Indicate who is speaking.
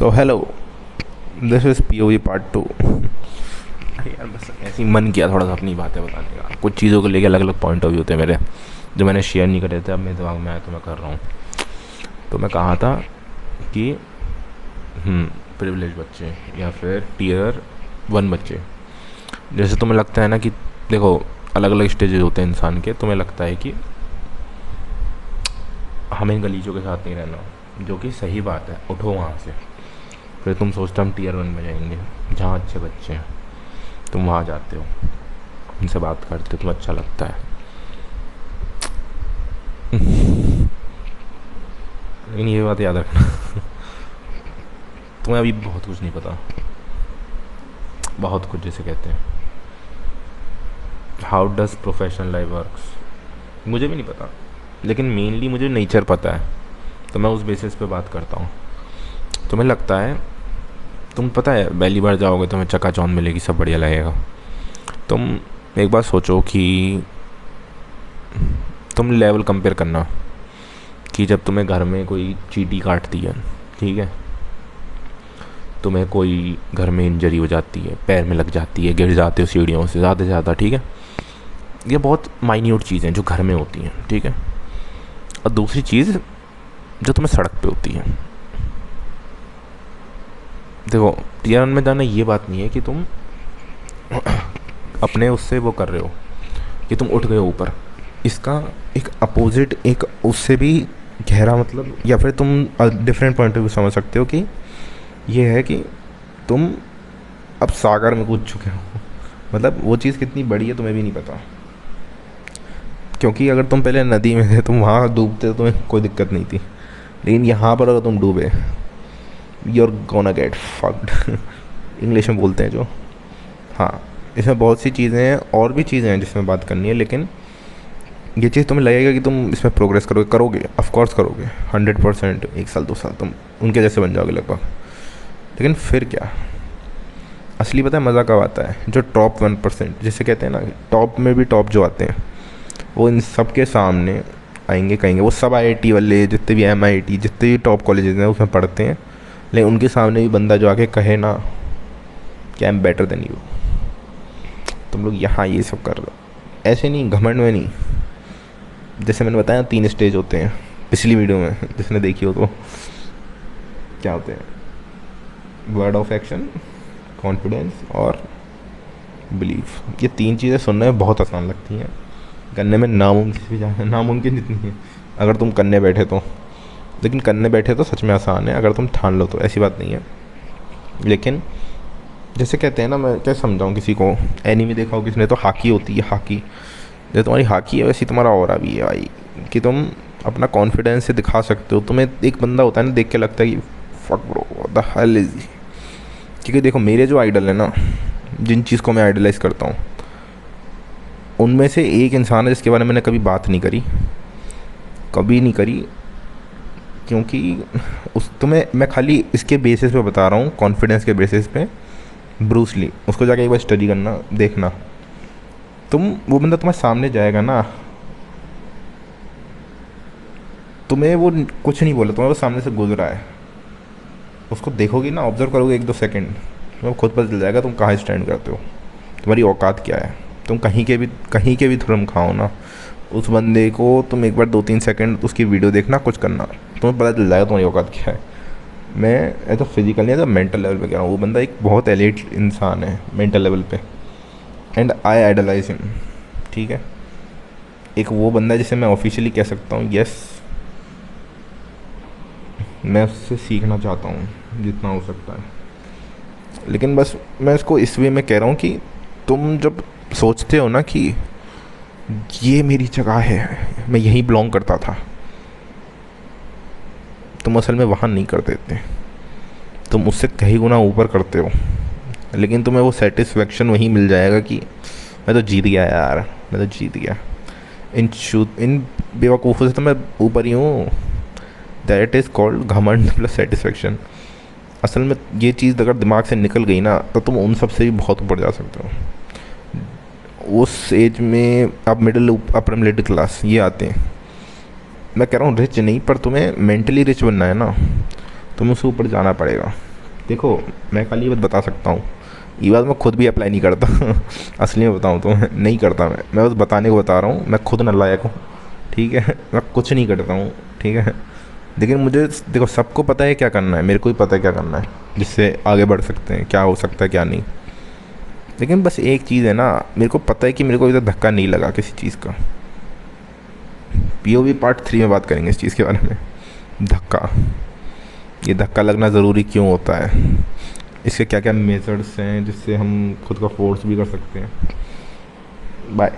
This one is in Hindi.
Speaker 1: So hello, this is POV part 2। यार बस ऐसे ही मन किया थोड़ा सा अपनी बातें बताने का। कुछ चीज़ों को लेकर अलग अलग पॉइंट ऑफ व्यू थे मेरे, जो मैंने शेयर नहीं करे थे, अब मेरे दिमाग में आया तो मैं कर रहा हूँ। तो मैं कहा था कि प्रिविलेज बच्चे या फिर Tier 1 बच्चे, जैसे तुम्हें लगता है ना कि देखो अलग अलग स्टेजेस होते हैं इंसान के। तुम्हें लगता है कि हमें इन गलीचों के साथ नहीं रहना, जो कि सही बात है, उठो वहाँ से। फिर तुम सोचते हम Tier 1 में जाएंगे जहाँ अच्छे बच्चे हैं, तुम वहाँ जाते हो, उनसे बात करते हो, तुम्हें अच्छा लगता है। लेकिन ये बात याद रखना, तुम्हें अभी बहुत कुछ नहीं पता, बहुत कुछ जैसे कहते हैं how does professional life works, मुझे भी नहीं पता, लेकिन मेनली मुझे नेचर पता है, तो मैं उस बेसिस पे बात करता हूँ। तुम्हें लगता है, तुम पता है पहली बार जाओगे तुम्हें चकाचौंध मिलेगी, सब बढ़िया लगेगा। तुम एक बार सोचो कि तुम लेवल कंपेयर करना कि जब तुम्हें घर में कोई चींटी काटती है, ठीक है, तुम्हें कोई घर में इंजरी हो जाती है, पैर में लग जाती है, गिर जाते हो सीढ़ियों से ज़्यादा, ठीक है, ये बहुत माइन्यूट चीज़ें जो घर में होती हैं, ठीक है। और दूसरी चीज़ जो तुम्हें सड़क पे होती है। देखो Tier 1 में जाना ये बात नहीं है कि तुम अपने उससे वो कर रहे हो कि तुम उठ गए ऊपर। इसका एक अपोजिट, एक उससे भी गहरा मतलब, या फिर तुम डिफरेंट पॉइंट ऑफ व्यू समझ सकते हो कि ये है कि तुम अब सागर में कूद चुके हो। मतलब वो चीज़ कितनी बड़ी है तुम्हें भी नहीं पता, क्योंकि अगर तुम पहले नदी में थे, तुम वहाँ डूबते तो तुम्हें कोई दिक्कत नहीं थी, लेकिन यहाँ पर अगर तुम डूबे, you're gonna get fucked। English में बोलते हैं जो। हाँ, इसमें बहुत सी चीज़ें हैं, और भी चीज़ें हैं जिसमें बात करनी है, लेकिन ये चीज़ तुम्हें लगेगा कि तुम इसमें प्रोग्रेस करोगे, ऑफ कोर्स करोगे 100%। 1 साल 2 साल तुम उनके जैसे बन जाओगे लगभग। लेकिन फिर क्या, असली पता है मज़ा कब आता है? जो टॉप 1%, जिसे कहते हैं ना, टॉप में भी टॉप जो आते हैं, वो इन सब के सामने आएंगे, कहेंगे वो सब IIT वाले, जितने भी MIT, जितने भी टॉप कॉलेजेस हैं उसमें पढ़ते हैं, लेकिन उनके सामने भी बंदा जो आके कहे ना कि I am better than you, तुम लोग यहाँ ये सब कर रहे हो, ऐसे नहीं, घमंड में नहीं। जैसे मैंने बताया 3 स्टेज होते हैं पिछली वीडियो में, जिसने देखी हो तो। क्या होते हैं? वर्ड ऑफ एक्शन, कॉन्फिडेंस और बिलीफ। ये 3 चीज़ें सुनने में बहुत आसान लगती हैं, करने में नामुमकिन जितनी है अगर तुम करने बैठे तो। लेकिन करने बैठे तो सच में आसान है, अगर तुम ठान लो तो, ऐसी बात नहीं है। लेकिन जैसे कहते हैं ना, मैं क्या समझाऊँ किसी को, एनीमे देखा हो किसी ने तो हाकी होती है, हाकी जैसे तुम्हारी हाकी है वैसी तुम्हारा ऑरा भी है भाई, कि तुम अपना कॉन्फिडेंस से दिखा सकते हो। तुम्हें एक बंदा होता है ना, देख के लगता है कि fuck bro what the hell is. क्योंकि देखो मेरे जो आइडल है ना, जिन चीज़ को मैं आइडलाइज़ करता हूँ, उनमें से एक इंसान है जिसके बारे में मैंने कभी बात नहीं करी, कभी नहीं करी, क्योंकि उस तुम्हें मैं खाली इसके बेसिस पे बता रहा हूँ, कॉन्फिडेंस के बेसिस पे। ब्रूस ली, उसको जाके एक बार स्टडी करना, देखना तुम, वो बंदा तुम्हारे सामने जाएगा ना, तुम्हें वो कुछ नहीं बोला, तुम्हें वो सामने से गुजरा है, उसको देखोगे ना, ऑब्जर्व करोगे 1-2 सेकंड, तुम्हें खुद पता चल जाएगा तुम कहाँ स्टैंड करते हो, तुम्हारी औकात क्या है। तुम कहीं के भी थुरम खाओ ना, उस बंदे को तुम एक बार 2-3 सेकंड उसकी वीडियो देखना, कुछ करना, तुम्हें पता चल जाएगा तुम्हारी औकात क्या है। मैं ऐसा फिजिकल नहीं, ऐसा मेंटल लेवल पे कह रहा हूँ। वो बंदा एक बहुत एलिट इंसान है मेंटल लेवल पे, एंड आई आइडलाइज हिम, ठीक है। एक वो बंदा जिसे मैं ऑफिशियली कह सकता हूँ यस, मैं उससे सीखना चाहता हूँ जितना हो सकता है। लेकिन बस मैं इसको इस वे में कह रहा हूँ कि तुम जब सोचते हो ना कि ये मेरी जगह है, मैं यहीं बिलोंग करता था, तुम असल में वहाँ नहीं कर देते, तुम उससे कहीं गुना ऊपर करते हो। लेकिन तुम्हें वो सेटिस्फेक्शन वहीं मिल जाएगा कि मैं तो जीत गया यार, मैं तो जीत गया, इन बेवकूफ़ों से तो मैं ऊपर ही हूँ। दैट इज़ कॉल्ड घमंड प्लस सेटिस्फेक्शन। असल में ये चीज़ अगर दिमाग से निकल गई ना, तो तुम उन सब से भी बहुत ऊपर जा सकते हो। उस एज में आप मिडिल अपर मिडिल क्लास ये आते हैं, मैं कह रहा हूँ रिच नहीं, पर तुम्हें मेंटली रिच बनना है ना, तुम्हें उससे ऊपर जाना पड़ेगा। देखो, मैं खाली ये बात बता सकता हूँ, ये बात मैं खुद भी अप्लाई नहीं करता असली में बताऊँ तो मैं नहीं करता, मैं बस बताने को बता रहा हूँ, मैं खुद नालायक हूँ, ठीक है मैं कुछ नहीं करता हूँ, ठीक है। लेकिन मुझे देखो, सबको पता है क्या करना है, मेरे को भी पता है क्या करना है, जिससे आगे बढ़ सकते हैं, क्या हो सकता है क्या नहीं। लेकिन बस एक चीज़ है ना, मेरे को पता है कि मेरे को इधर धक्का नहीं लगा किसी चीज़ का। पीओवी पार्ट 3 में बात करेंगे इस चीज़ के बारे में। धक्का, ये धक्का लगना ज़रूरी क्यों होता है, इसके क्या क्या मेथड्स हैं जिससे हम खुद का फोर्स भी कर सकते हैं। बाय।